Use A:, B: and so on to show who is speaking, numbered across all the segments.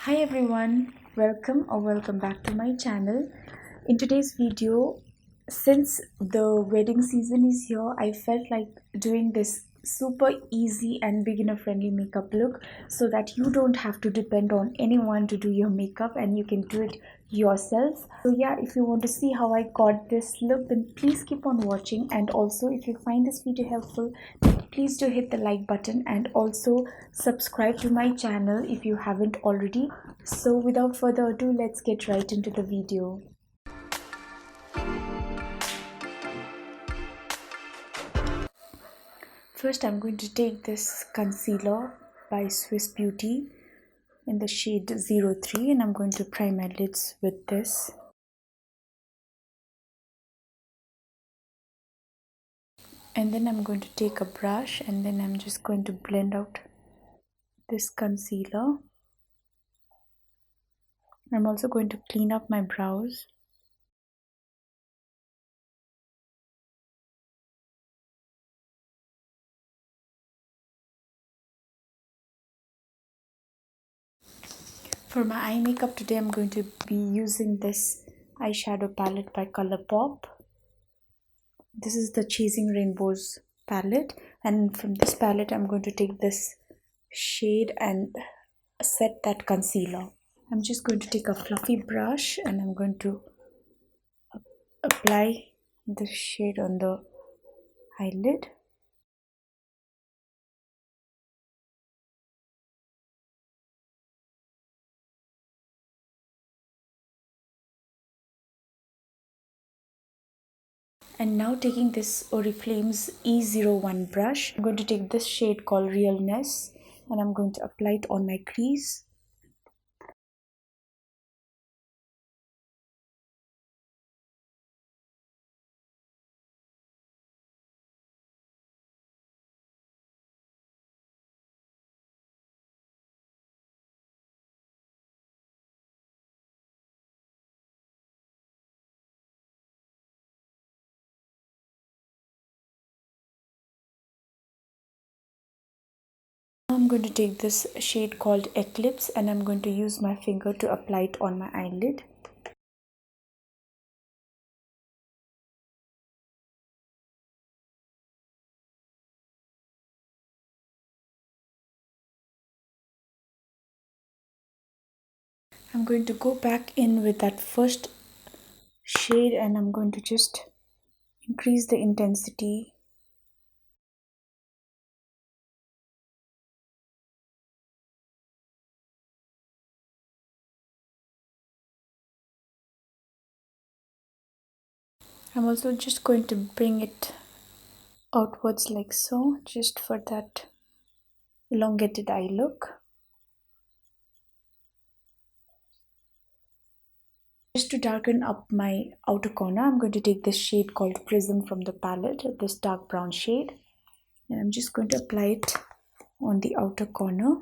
A: Hi everyone, welcome back to my channel. In today's video, since the wedding season is here, I felt like doing this super easy and beginner friendly makeup look so that you don't have to depend on anyone to do your makeup and you can do it yourself. So yeah, if you want to see how I got this look, then please keep on watching, and also if you find this video helpful, please do hit the like button and also subscribe to my channel if you haven't already. So without further ado, let's get right into the video. First, I'm going to take this concealer by Swiss Beauty in the shade 03, and I'm going to prime my lids with this. And then I'm going to take a brush and then I'm just going to blend out this concealer. I'm also going to clean up my brows. For my eye makeup today, I'm going to be using this eyeshadow palette by Colourpop. This is the Chasing Rainbows palette, and from this palette I'm going to take this shade and set that concealer. I'm just going to take a fluffy brush and I'm going to apply this shade on the eyelid. And now taking this Oriflame's E01 brush, I'm going to take this shade called Realness and I'm going to apply it on my crease. Now I'm going to take this shade called Eclipse and I'm going to use my finger to apply it on my eyelid. I'm going to go back in with that first shade and I'm going to just increase the intensity. I'm also just going to bring it outwards like so, just for that elongated eye look. Just to darken up my outer corner, I'm going to take this shade called Prism from the palette, this dark brown shade, and I'm just going to apply it on the outer corner.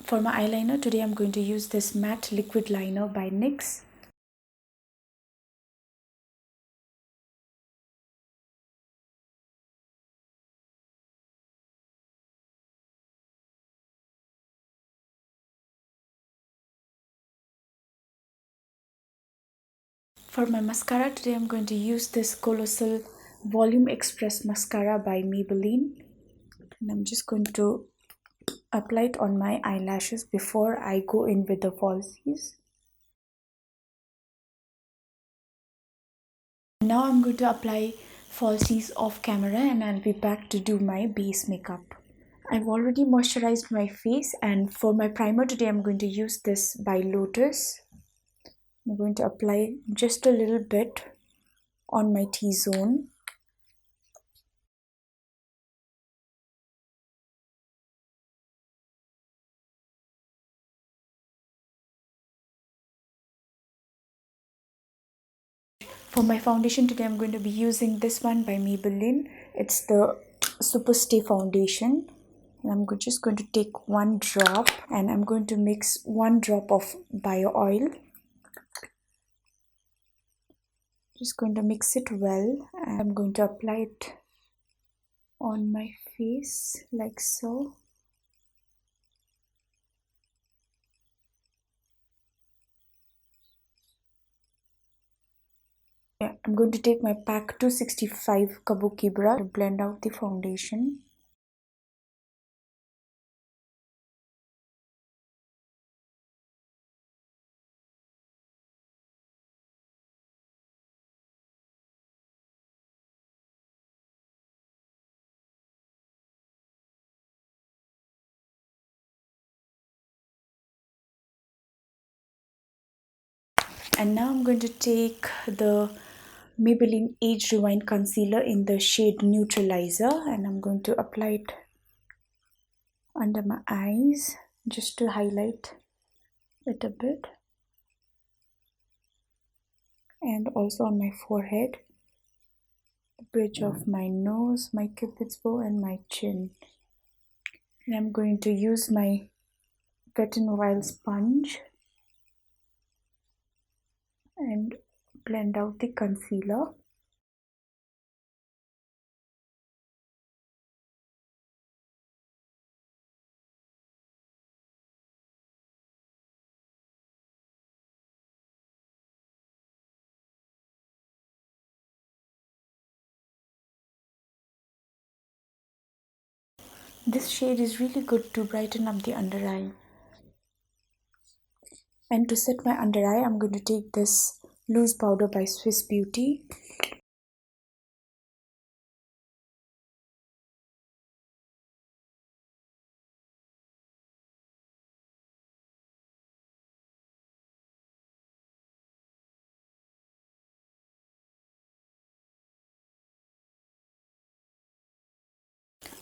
A: For my eyeliner today, I'm going to use this matte liquid liner by NYX. For my mascara today, I'm going to use this Colossal Volume Express Mascara by Maybelline. And I'm just going to apply it on my eyelashes before I go in with the falsies. Now I'm going to apply falsies off camera and I'll be back to do my base makeup. I've already moisturized my face, and for my primer today I'm going to use this by Lotus. I'm going to apply just a little bit on my T-zone. For my foundation today, I'm going to be using this one by Maybelline. It's the Super Stay Foundation. And I'm just going to take one drop and I'm going to mix 1 drop of bio oil. Just going to mix it well and I'm going to apply it on my face like so. Yeah, I'm going to take my PAC 265 Kabuki brush to blend out the foundation. And now I'm going to take the Maybelline Age Rewind Concealer in the shade Neutralizer and I'm going to apply it under my eyes just to highlight it a bit, and also on my forehead, the bridge of my nose, my cupid's bow and my chin. And I'm going to use my Wet n Wild sponge and blend out the concealer. This shade is really good to brighten up the under eye. And to set my under eye, I'm going to take this loose powder by Swiss Beauty.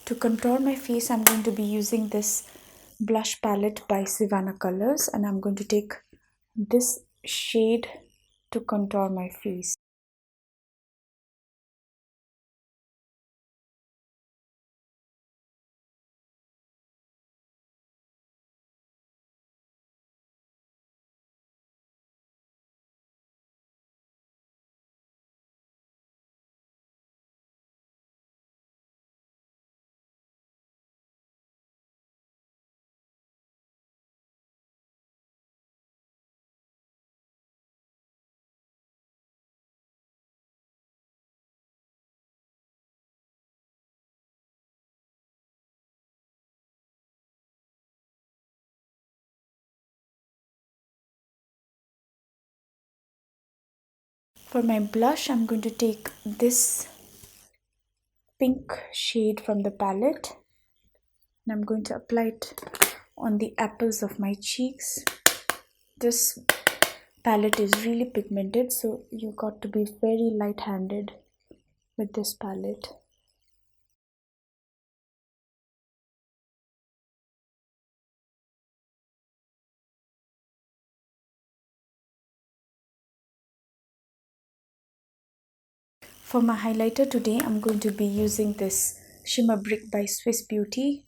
A: To contour my face, I'm going to be using this blush palette by Savannah Colors and I'm going to take this shade to contour my face. For my blush, I'm going to take this pink shade from the palette and I'm going to apply it on the apples of my cheeks. This palette is really pigmented, so you got to be very light-handed with this palette. For my highlighter today, I'm going to be using this Shimmer Brick by Swiss Beauty.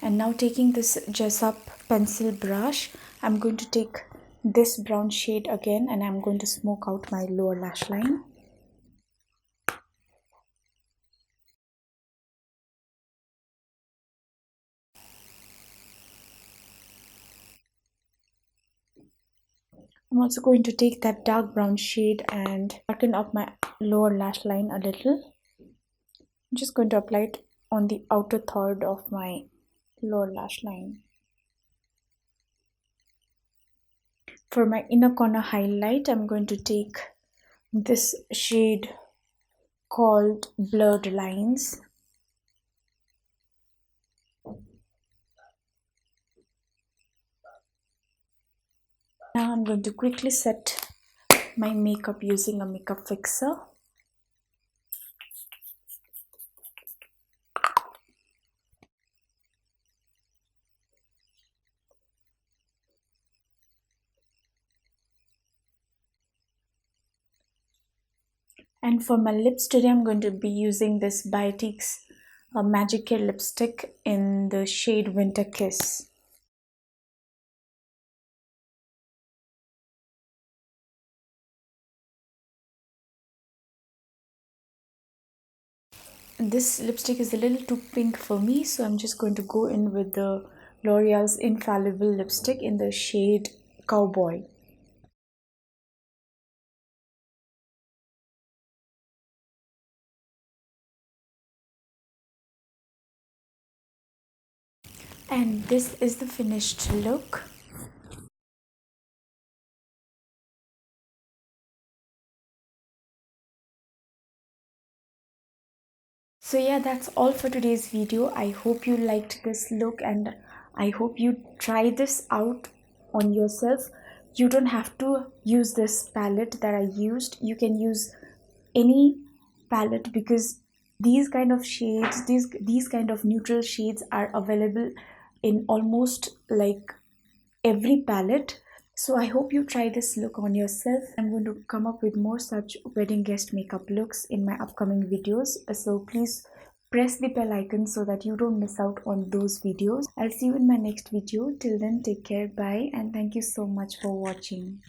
A: And now taking this Jessup pencil brush, I'm going to take this brown shade again and I'm going to smoke out my lower lash line. I'm also going to take that dark brown shade and darken up my lower lash line a little. I'm just going to apply it on the outer third of my lower lash line. For my inner corner highlight, I'm going to take this shade called Blurred Lines. Now I'm going to quickly set my makeup using a makeup fixer. And for my lips today, I'm going to be using this Biotique's Magic Care lipstick in the shade Winter Kiss. This lipstick is a little too pink for me, so I'm just going to go in with the L'Oreal's Infallible lipstick in the shade Cowboy. And this is the finished look. So yeah, that's all for today's video. I hope you liked this look and I hope you try this out on yourself. You don't have to use this palette that I used. You can use any palette because these kind of shades, these kind of neutral shades are available in almost like every palette. So I hope you try this look on yourself. I'm going to come up with more such wedding guest makeup looks in my upcoming videos, so please press the bell icon so that you don't miss out on those videos. I'll see you in my next video. Till then, take care, bye, and thank you so much for watching.